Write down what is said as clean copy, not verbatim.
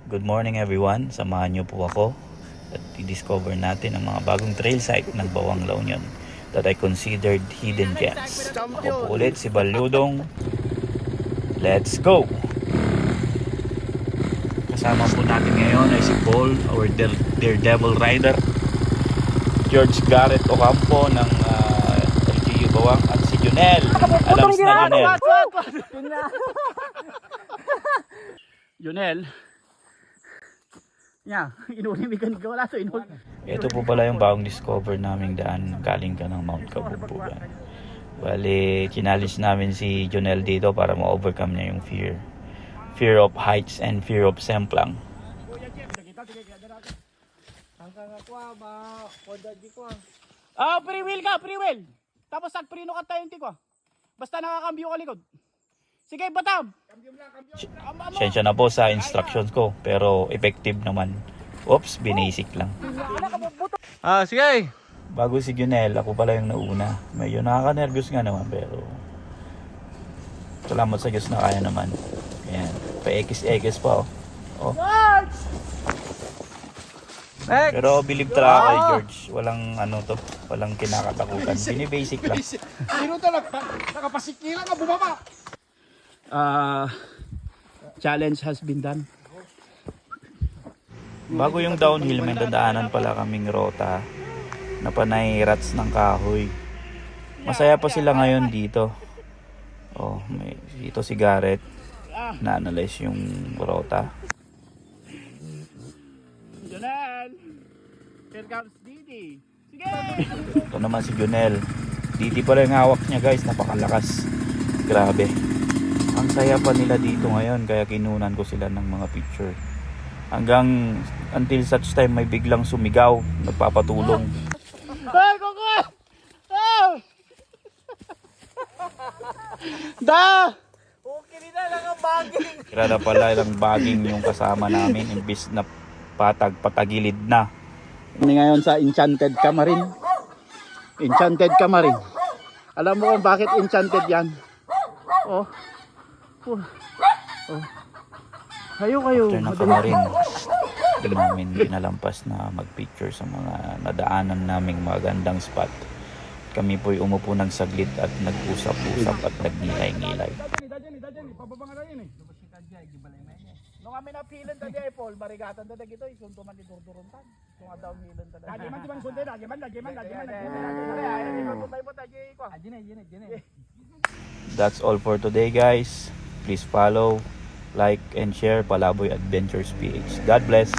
Good morning everyone, samahan niyo po ako at i-discover natin ang mga bagong trail site ng Bawang La Union that I considered hidden gems. Ako po ulit si Balyudong. Let's go! Kasama po natin ngayon ay si Paul, our daredevil rider, George Garrett Ocampo ng LGU Bawang, at si Junel. Alam na Junel. Junel. Yeah, inulimigan ka wala to inul. Ito po pala yung bagong discover naming daan galing ka ng Mount Kabugbugan. Bale, challenge namin si Junel dito para ma-overcome niya yung fear of heights and fear of semplang. Free wheel ka, free wheel. Tapos prino ka tayo ko. Basta nakakambyo ka likod. Sige, batam. Sensya na po sa instructions ko, pero effective naman. Oops, binasic lang. Sige. Bago si Junel, ako pala yung nauna. Medyo nakaka-nervous nga naman, pero salamat sa Diyos na kaya naman. Ayan, pa-ekis-ekis pa oh. Pero believe talaga kay George, walang walang kinakatakutan. Bini-basic lang. Sino to nakapasikilan na bumaba? Challenge has been done. Bago yung downhill, may dadaanan pala kaming rota na panay rats ng kahoy. Masaya pa sila ngayon dito. Oh, dito si Garrett na-analyze yung rota. Junel. Here comes Didi. Sige. Ito naman si Junel. Didi pala yung hawak niya guys, napakalakas. Grabe. Ang saya pa nila dito ngayon, kaya kinunan ko sila ng mga picture. Until such time may biglang sumigaw, nagpapatulong. Hey, Koko! Oh! Da! Okay na lang ang baging. Kaya pala ilang baging yung kasama namin, imbis na patagilid na. Ini ngayon sa Enchanted Camarin. Enchanted Camarin. Alam mo kung bakit enchanted yan? Oh. Kayo. After ng Camarin, hindi namin pinalampas na magpicture sa mga nadaanan naming magandang spot. Kami po'y umupo ng saglit at nag-usap-usap at nagnilay-ngilay. Nung kami napilan tadi ay Paul, barigatan tadi gito, isunto man idururuntan. Nung downhillan tadi. Dagiman sunday, dagiman. That's all for today guys. Please follow, like, and share Palaboy Adventures PH. God bless.